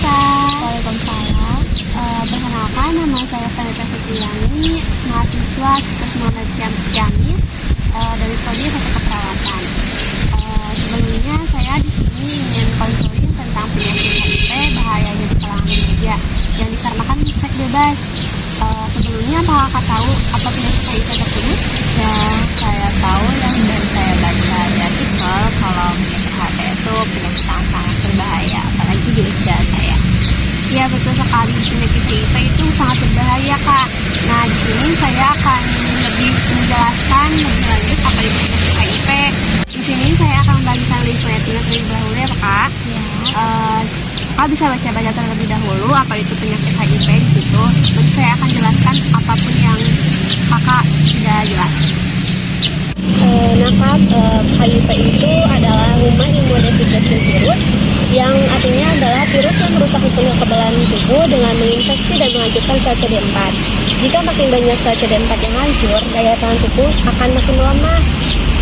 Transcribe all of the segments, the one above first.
Kak. Waalaikumsalam. Perkenalkan, nama saya Vanessa Fitriani, mahasiswa Kesehatan Ciamis dari Prodi Satu Keperawatan. Sebelumnya saya di sini ingin konseling tentang penyakit HIV, bahayanya di kalangan remaja yang dikarenakan seks bebas. Sebelumnya apakah Kak tahu apa penyakit HIV tersebut? Ya, saya tahu dan saya baca di artikel kalau HIV itu penyakit yang sangat berbahaya, apalagi di usia saya. Ya, betul sekali, penyakit HIV itu sangat berbahaya, Kak. Nah, di sini saya akan lebih menjelaskan lebih lanjut apa itu penyakit HIV. Di sini saya akan membagikan leafletnya terlebih dahulu ya, Kak. Kakak bisa baca-baca terlebih dahulu apa itu penyakit HIV di situ. Nanti saya akan jelaskan apapun yang Kakak tidak jelas. HIV itu adalah Human Immunodeficiency Virus, yang artinya adalah virus yang merusak sistem kekebalan tubuh dengan menginfeksi dan menghancurkan sel CD4. Jika makin banyak sel CD4 yang hancur, daya tahan tubuh akan makin melemah,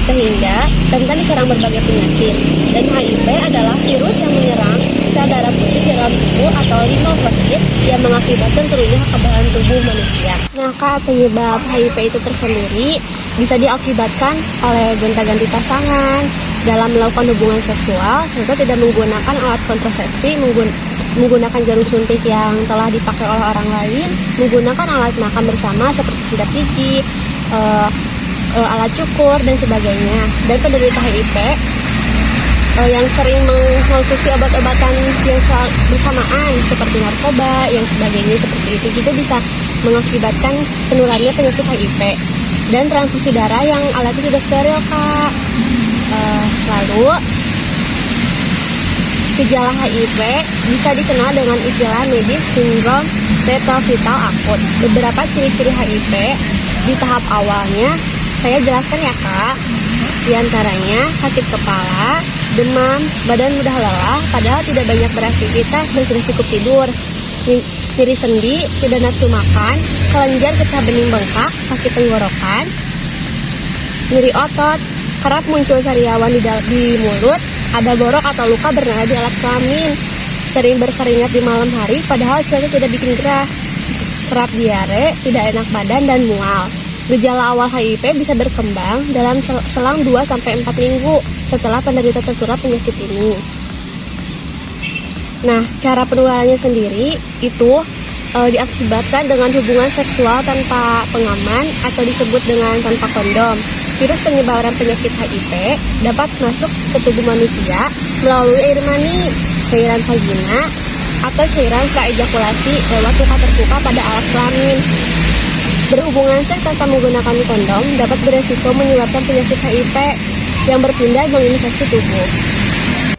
sehingga rentan diserang berbagai penyakit. Dan HIV adalah virus yang menyerang sel darah putih dalam tubuh atau limfosit yang mengakibatkan turunnya kekebalan tubuh manusia. Nah, Kak, penyebab HIV itu tersendiri bisa diakibatkan oleh gonta-ganti pasangan dalam melakukan hubungan seksual, serta tidak menggunakan alat kontrasepsi, menggunakan jarum suntik yang telah dipakai oleh orang lain, menggunakan alat makan bersama seperti sikat gigi, alat cukur, dan sebagainya. Dan penderita HIV yang sering mengkonsumsi obat-obatan yang bersamaan seperti narkoba, yang sebagainya seperti itu juga bisa mengakibatkan penularannya penyakit HIV. Dan transfusi darah yang alatnya tidak steril, Kak. Lalu gejala HIV bisa dikenal dengan istilah medis sindrom retroviral akut. Beberapa ciri-ciri HIV di tahap awalnya saya jelaskan ya, Kak. Di antaranya sakit kepala, demam, badan mudah lelah padahal tidak banyak beraktivitas dan sudah cukup tidur, nyeri sendi, tidak nafsu makan, kelenjar getah bening bengkak, sakit tenggorokan, nyeri otot, kerap muncul sariawan di mulut, ada borok atau luka berdarah di alat kelamin, sering berkeringat di malam hari padahal cuaca tidak bikin gerah, kerap diare, tidak enak badan, dan mual. Gejala awal HIV bisa berkembang dalam selang 2-4 minggu setelah penderita tertular penyakit ini. Nah, cara penularannya sendiri itu diakibatkan dengan hubungan seksual tanpa pengaman atau disebut dengan tanpa kondom. Virus penyebaran penyakit HIV dapat masuk ke tubuh manusia melalui air mani, cairan vagina, atau cairan praejakulasi lewat luka terbuka pada alat kelamin. Berhubungan seks tanpa menggunakan kondom dapat beresiko menyebabkan penyakit HIV yang berpindah menginfeksi tubuh.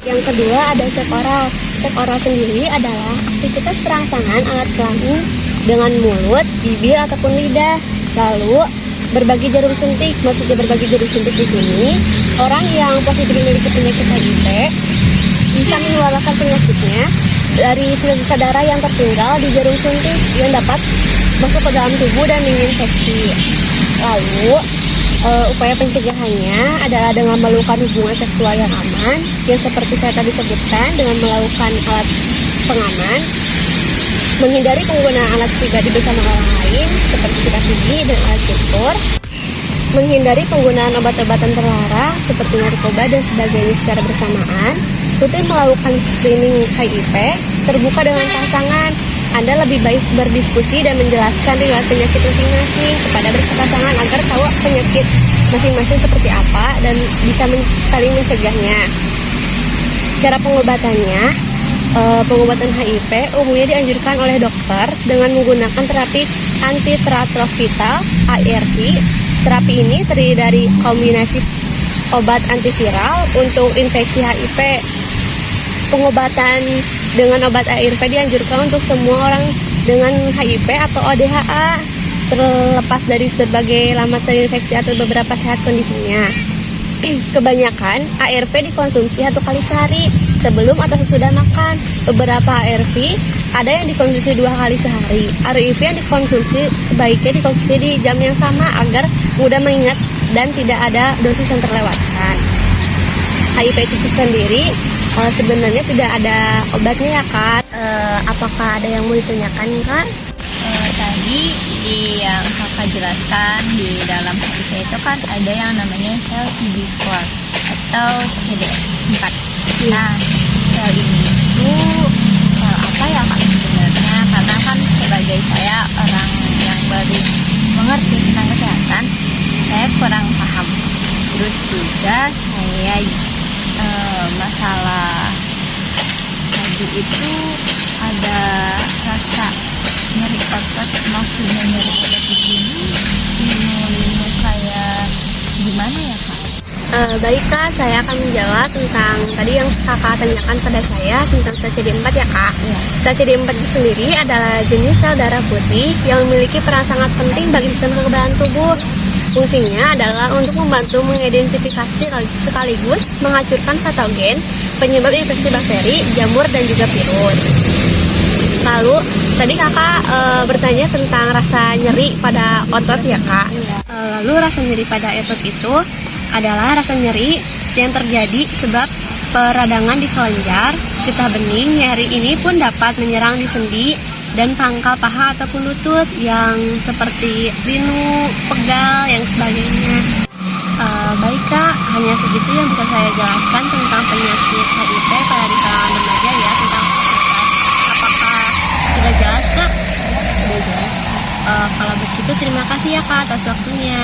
Yang kedua ada seks oral. Seks oral sendiri adalah aktivitas perangsangan alat kelamin dengan mulut, bibir, ataupun lidah. Lalu berbagi jarum suntik. Maksudnya berbagi jarum suntik di sini, orang yang positif memiliki penyakit HIV bisa menularkan penyakitnya dari sisa darah yang tertinggal di jarum suntik yang dapat masuk ke dalam tubuh dan menginfeksi. Lalu upaya pencegahannya adalah dengan melakukan hubungan seksual yang aman, yang seperti saya tadi sebutkan, dengan melakukan alat pengaman, menghindari penggunaan alat pribadi bersama orang lain seperti sikat gigi dan alat cukur, menghindari penggunaan obat-obatan terlarang seperti narkoba dan sebagainya secara bersamaan, rutin melakukan screening HIV, terbuka dengan pasangan. Anda lebih baik berdiskusi dan menjelaskan riwayat penyakit masing-masing kepada berpasangan agar tahu penyakit masing-masing seperti apa dan bisa saling mencegahnya. Cara pengobatannya, pengobatan HIV umumnya dianjurkan oleh dokter dengan menggunakan terapi antiretroviral (ARV). Terapi ini terdiri dari kombinasi obat antiviral untuk infeksi HIV. Pengobatan dengan obat ARV dianjurkan untuk semua orang dengan HIV atau ODHA, terlepas dari berbagai lama terinfeksi atau beberapa sehat kondisinya. Kebanyakan ARV dikonsumsi 1 kali sehari sebelum atau sesudah makan. Beberapa ARV ada yang dikonsumsi 2 kali sehari. ARV yang dikonsumsi sebaiknya dikonsumsi di jam yang sama agar mudah mengingat dan tidak ada dosis yang terlewatkan. HIV itu sendiri sebenarnya tidak ada obatnya ya, Kak. Apakah ada yang mau ditanyakan, Kak? Tadi yang kakak jelaskan di dalam HIV itu kan ada yang namanya sel CD4 atau CD4. Nah, sel ini itu sel apa ya kak sebenarnya? Karena kan sebagai saya orang yang baru mengerti tentang kesehatan, saya kurang paham. Terus juga saya masalah tadi itu ada rasa nyeri otot, maksudnya nyeri otot di sini linu kayak gimana ya kak? Baik Kak, saya akan menjawab tentang tadi yang Kakak tanyakan pada saya tentang sel CD4 ya Kak. Ya. Sel CD4 itu sendiri adalah jenis sel darah putih yang memiliki peran sangat penting bagi sistem kekebalan tubuh. Fungsinya adalah untuk membantu mengidentifikasi sekaligus menghancurkan patogen, penyebab infeksi bakteri, jamur, dan juga virus. Lalu, tadi Kakak bertanya tentang rasa nyeri pada otot ya Kak. Lalu rasa nyeri pada otot itu adalah rasa nyeri yang terjadi sebab peradangan di kelenjar, getah bening. Nyeri ini pun dapat menyerang di sendi dan pangkal paha ataupun lutut yang seperti linu, pegal, yang sebagainya. Baik Kak, hanya segitu yang bisa saya jelaskan tentang penyakit HIV pada di kalangan remaja ya, tentang apakah sudah jelas Kak? Sudah jelas. Kalau begitu terima kasih ya Kak atas waktunya.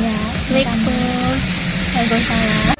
Ya, Assalamualaikum. Waalaikumsalam.